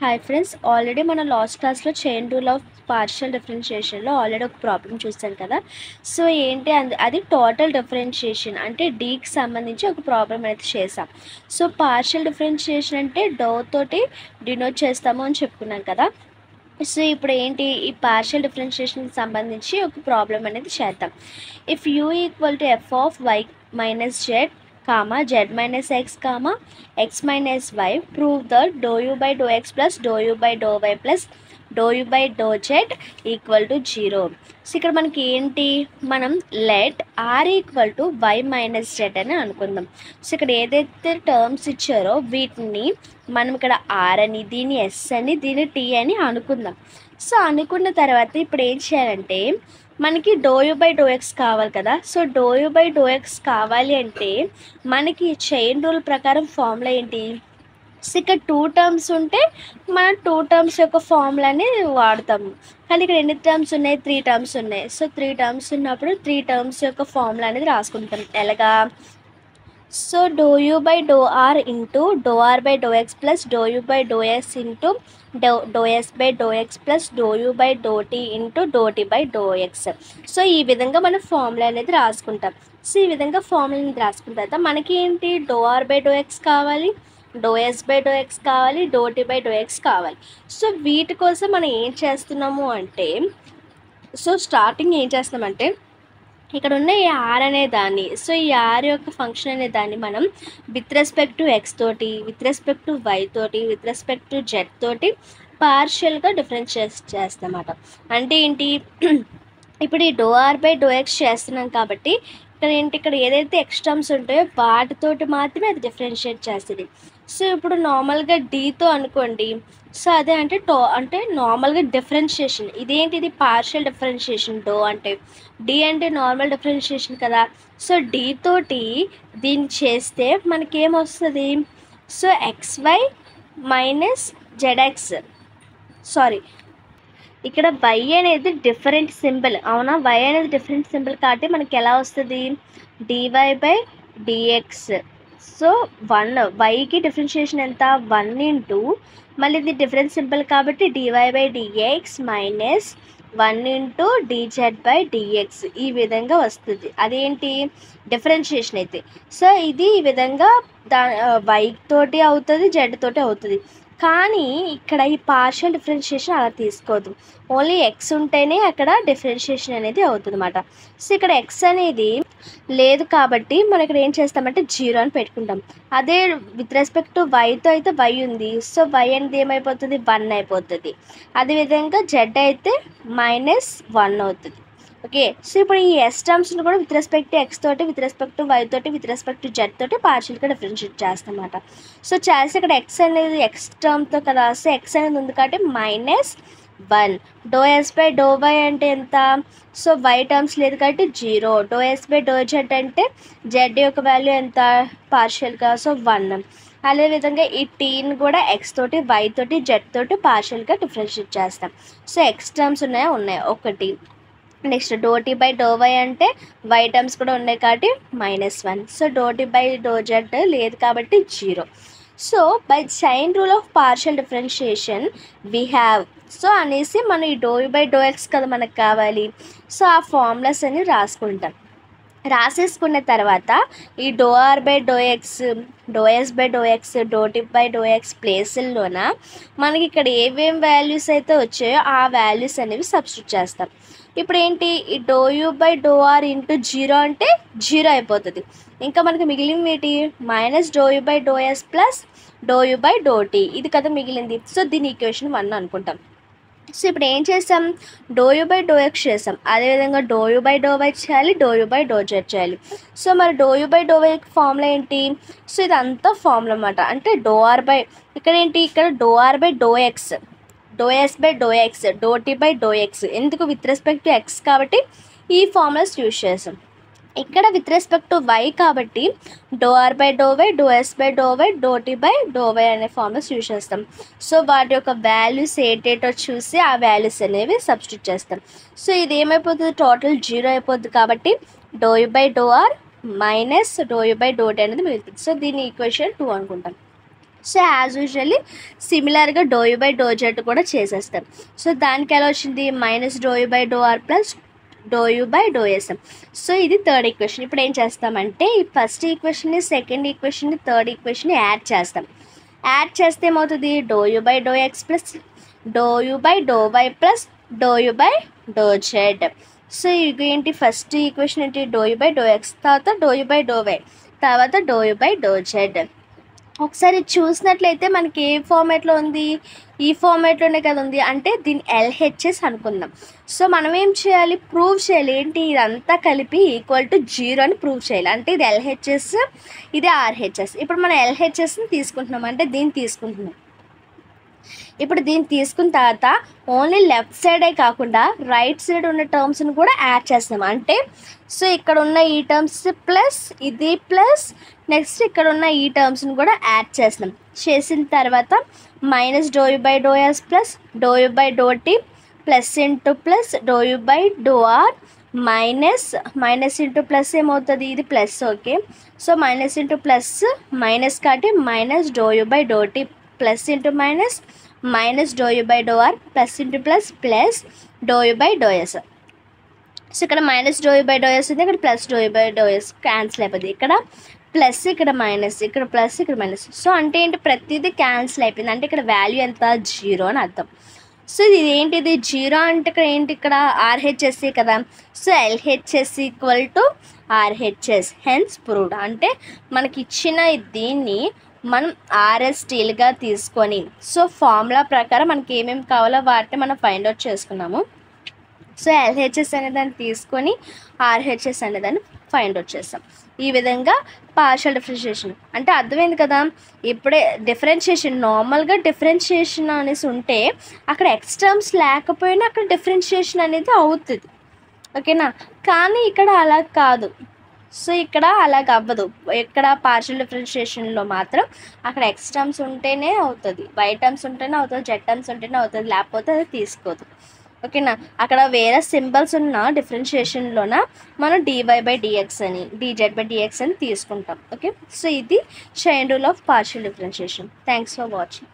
Hi friends, already మన last క్లాస్లో chain rule of partial డిఫరెన్షియేషన్లో ఆల్రెడీ ఒక ప్రాబ్లం చూసాం కదా. సో ఏంటి అది టోటల్ డిఫరెన్షియేషన్ అంటే డీకి సంబంధించి ఒక ప్రాబ్లం అయితే చేసాం. సో పార్షియల్ డిఫరెన్షియేషన్ అంటే డో తోటి డినోట్ చేస్తాము అని చెప్పుకున్నాం కదా. సో ఇప్పుడు ఏంటి, ఈ పార్షియల్ డిఫరెన్షియేషన్కి సంబంధించి ఒక ప్రాబ్లం అనేది చేద్దాం. If U equal to F of Y minus Z comma z minus x comma x minus y, prove that dou u by dou x plus dou u by dou y plus dou u by dou z equal to 0. So ఇక్కడ మనకి ఏంటి, మనం let r equal to y minus z అని అనుకుందాం. So ఇక్కడ ఏదైతే terms ఇచ్చారో వీటిని మనం ఇక్కడ r అని, దీన్ని s అని, దీన్ని t అని అనుకుందాం. సో అనుకున్న తర్వాత ఇప్పుడు ఏం చేయాలంటే మనకి doe you by do X కావాలి కదా. So doe you by do X కావాలి అంటే మనకి చైన్ రూల్ ప్రకారం ఫార్ములా ఏంటి, సో ఇక్కడ 2 టర్మ్స్ ఉంటే మనం 2 టర్మ్స్ యొక్క ఫార్ములాని వాడతాము. కానీ ఇక్కడ ఎన్ని టర్మ్స్ ఉన్నాయి, 3 టర్మ్స్ ఉన్నాయి. సో 3 టర్మ్స్ ఉన్నప్పుడు 3 టర్మ్స్ యొక్క ఫార్ములా అనేది రాసుకుంటాం. ఎలాగా, so doe you by doe r into doe are by do x plus doe you by doe s into doe yes by do x plus doe you by doe t into doe tea by do x. So ఈ విధంగా మనం formula అనేది రాసుకుంటాం. So ఈ విధంగా formula అనేది రాసుకున్న తర్వాత మనకి ఏంటి, do are by do X కావాలి, do yes by do X కావాలి, do tea by do X కావాలి. సో వీటి కోసం మనం ఏం చేస్తున్నాము అంటే, సో స్టార్టింగ్ ఏం చేస్తున్నామంటే ఇక్కడ ఉన్న ఈ ఆర్ అనే దాన్ని, సో ఈ ఆర్ యొక్క ఫంక్షన్ అనే దాన్ని మనం విత్ రెస్పెక్ట్ టు ఎక్స్ తోటి, విత్ రెస్పెక్ట్ టు వై తోటి, విత్ రెస్పెక్ట్ టు జెడ్ తోటి పార్షియల్గా డిఫరెన్షియేట్ చేస్తామన్నమాట. అంటే ఏంటి, ఇప్పుడు ఈ do are by do x చేస్తున్నాం కాబట్టి ఇక్కడ ఏంటి, ఇక్కడ ఏదైతే ఎక్స్ టర్మ్స్ ఉంటాయో వాటితోటి మాత్రమే అది డిఫరెన్షియేట్ చేస్తుంది. సో ఇప్పుడు నార్మల్గా డీతో అనుకోండి, సో అదే అంటే నార్మల్గా డిఫరెన్షియేషన్, ఇదేంటి, ఇది పార్షియల్ డిఫరెన్షియేషన్. డో అంటే డి అంటే నార్మల్ డిఫరెన్షియేషన్ కదా. సో డి తోటి దీన్ని చేస్తే మనకేమొస్తుంది, so X Y minus Z X, sorry ఇక్కడ వై అనేది డిఫరెంట్ సింబల్, అవునా, వై అనేది డిఫరెంట్ సింబల్ కాబట్టి మనకి ఎలా వస్తుంది, డివై బై డిఎక్స్. సో 1 వైకి డిఫరెన్షియేషన్ ఎంత, 1 ఇంటూ మళ్ళీ ఇది డిఫరెంట్ సింబల్ కాబట్టి D Y by D X minus 1 into D Z by D X. ఈ విధంగా వస్తుంది. అదేంటి, డిఫరెన్షియేషన్ అయితే. సో ఇది ఈ విధంగా వై తోటి అవుతుంది, జెడ్ తోటి అవుతుంది. కానీ ఇక్కడ ఈ పార్షియల్ డిఫరెన్షియేషన్ అలా తీసుకోవద్దు, ఓన్లీ ఎక్స్ ఉంటేనే అక్కడ డిఫరెన్షియేషన్ అనేది అవుతుంది అన్నమాట. సో ఇక్కడ ఎక్స్ అనేది లేదు కాబట్టి మనం ఇక్కడ ఏం చేస్తామంటే 0 అని పెట్టుకుంటాం. అదే విత్ రెస్పెక్ట్ టు వైతో అయితే వై ఉంది, సో వై అనేది ఏమైపోతుంది, 1 అయిపోతుంది. అదేవిధంగా జెడ్ అయితే -1 అవుతుంది. ఓకే, సో ఇప్పుడు ఈ ఎస్ టర్మ్స్ని కూడా విత్ రెస్పెక్ట్ టు ఎక్స్ తోటి, విత్ రెస్పెక్ట్ టు వై తోటి, విత్ రెస్పెక్ట్ టు జెడ్ తోటి పార్షియల్గా డిఫరెన్షియేట్ చేస్తాం అన్నమాట. సో చేస్తే ఇక్కడ ఎక్స్ అనేది ఎక్స్ టర్మ్తో కదా, సో ఎక్స్ అనేది ఉంది కాబట్టి -1. Doe yes by do y అంటే ఎంత, సో వై టర్మ్స్ లేదు కాబట్టి 0. Doe yes by do z అంటే జెడ్ యొక్క వాల్యూ ఎంత పార్షియల్గా, సో 1. అదేవిధంగా ఈ టీని కూడా ఎక్స్ తోటి, వై తోటి, జెడ్ తోటి పార్షియల్గా డిఫరెన్షియేట్ చేస్తాం. సో ఎక్స్ టర్మ్స్ ఉన్నాయి ఒకటి. Next doe tea by do y అంటే వై టర్మ్స్ కూడా ఉన్నాయి కాబట్టి -1. So doe tea by do z లేదు కాబట్టి 0. So by chain rule of partial differentiation we have, so అనేసి మనం ఈ doe you by do x కదా మనకు కావాలి. సో ఆ ఫార్ములాస్ అని రాసుకుంటాం. రాసేసుకున్న తర్వాత ఈ do are by do X, do yes by do X, do tea by do X ప్లేసుల్లోన మనకి ఇక్కడ ఏమేం వాల్యూస్ అయితే వచ్చాయో ఆ వాల్యూస్ అనేవి సబ్స్టిట్యూట్ చేస్తాం. ఇప్పుడు ఏంటి, ఈ doe you by doe r into 0 అంటే 0 అయిపోతుంది. ఇంకా మనకి మిగిలింది ఏంటి, minus doe you by doe s plus doe you by doe t, ఇది కదా మిగిలింది. సో దీని ఈక్వేషన్ 1 అనుకుంటాం. సో ఇప్పుడు ఏం చేసాం, do you by do X చేసాం, అదేవిధంగా do you by do Y చేయాలి, do you by do Z చేయాలి. సో మరి do you by do Y formula ఏంటి, సో ఇదంతా ఫార్ములా అన్నమాట. అంటే డో ఆర్ బై, ఇక్కడ ఏంటి, ఇక్కడ do are by do X, do yes by do X, do tea by do X, ఎందుకు విత్ రెస్పెక్ట్ టు ఎక్స్ కాబట్టి ఈ ఫార్ములాస్ యూజ్ చేసాం. ఇక్కడ విత్ రెస్పెక్ట్ టు వై కాబట్టి doe are by do y, doe yes by do y, doe tea by do y అనే formulas use చేస్తాం. So వాటి యొక్క వాల్యూస్ ఏటేటో చూసి ఆ వాల్యూస్ అనేవి సబ్స్టిట్యూట్ చేస్తాం. సో ఇది ఏమైపోతుంది, టోటల్ 0 అయిపోతుంది కాబట్టి doe you by doe r minus doe you by doe t అనేది మిగులుతుంది. సో దీని ఈక్వేషన్ 2 అనుకుంటాం. సో యాజ్ యూజువల్లీ సిమిలర్గా ∂u/∂z కూడా చేసేస్తాం. సో దానికి ఎలా వచ్చింది -∂u/∂r ప్లస్ ∂u/∂s. సో ఇది థర్డ్ ఈక్వేషన్. ఇప్పుడు ఏం చేస్తామంటే ఈ ఫస్ట్ ఈక్వేషన్ని, సెకండ్ ఈక్వేషన్ని, థర్డ్ ఈక్వేషన్ని యాడ్ చేస్తాం. యాడ్ చేస్తే ఏమవుతుంది ∂u/∂x plus ∂u/∂y plus ∂u/∂z. So ఏంటి ఫస్ట్ ఈక్వేషన్ ఏంటి ∂u/∂x, తర్వాత ∂u/∂y, తర్వాత ∂u/∂z. ఒకసారి చూసినట్లయితే మనకి ఏ ఫార్మేట్లో ఉంది, ఈ ఫార్మేట్లోనే కదా ఉంది, అంటే దీన్ని LHS అనుకుందాం. సో మనం ఏం చేయాలి, ప్రూవ్ చేయాలి. ఏంటి ఇదంతా కలిపి =0 అని ప్రూవ్ చేయాలి. అంటే ఇది LHS, ఇది RHS. ఇప్పుడు మనం LHSని తీసుకుంటున్నాం, అంటే దీన్ని తీసుకుంటున్నాం. ఇప్పుడు దీన్ని తీసుకున్న తర్వాత ఓన్లీ లెఫ్ట్ సైడే కాకుండా రైట్ సైడ్ ఉన్న టర్మ్స్ని కూడా యాడ్ చేస్తాం. అంటే సో ఇక్కడ ఉన్న ఈ టర్మ్స్ ప్లస్ ఇది ప్లస్ నెక్స్ట్ ఇక్కడ ఉన్న ఈ టర్మ్స్ని కూడా యాడ్ చేస్తాం. చేసిన తర్వాత -∂u/∂s plus ∂u/∂t plus into plus ∂u/∂r minus into plus ఏమవుతుంది, ఇది plus. Okay, so minus into plus minus కాబట్టి -∂u/∂t plus into minus -∂u/∂r plus into plus plus ∂u/∂s. So ఇక్కడ -∂u/∂s ఉంది, ఇక్కడ ప్లస్ ∂u/∂s క్యాన్సిల్ అయిపోయింది. ఇక్కడ plus, ఇక్కడ minus, ఇక్కడ ప్లస్, ఇక్కడ మైనస్. సో అంటే ఏంటి ప్రతిదీ క్యాన్సిల్ అయిపోయింది. అంటే ఇక్కడ వాల్యూ ఎంత 0 అని అర్థం. సో ఇది ఏంటిది 0 అంటే ఇక్కడ ఏంటి, ఇక్కడ RHS కదా. So LHS = RHS, hence proved. అంటే మనకి ఇచ్చిన దీన్ని మనం RS స్టీల్గా తీసుకొని సో ఫార్ములా ప్రకారం మనకి ఏమేమి కావాలో వాటిని మనం ఫైండ్ అవుట్ చేసుకున్నాము. సో LHS అనేదాన్ని తీసుకొని RHS అనేదాన్ని ఫైండ్ అవుట్ చేస్తాం. ఈ విధంగా పార్షియల్ డిఫరెన్షియేషన్ అంటే అర్థమైంది కదా. ఇప్పుడే డిఫరెన్షియేషన్ నార్మల్గా డిఫరెన్షియేషన్ అనేసి ఉంటే అక్కడ ఎక్స్ టర్మ్స్ లేకపోయినా అక్కడ డిఫరెన్షియేషన్ అనేది అవుతుంది. ఓకేనా, కానీ ఇక్కడ అలా కాదు. సో ఇక్కడ అలాగ అవ్వదు. ఇక్కడ పార్షియల్ డిఫరెన్షియేషన్లో మాత్రం అక్కడ ఎక్స్ టర్మ్స్ ఉంటేనే అవుతుంది, వై టర్మ్స్ ఉంటేనే అవుతుంది, జెడ్ టర్మ్స్ ఉంటేనే అవుతుంది, లేకపోతే అది తీసుకోదు. ఓకేనా, అక్కడ వేరే సింబల్స్ ఉన్న డిఫరెన్షియేషన్లోన మనం dy/dx అని dz/dx అని తీసుకుంటాం. ఓకే, సో ఇది chain rule of partial differentiation. Thanks for watching.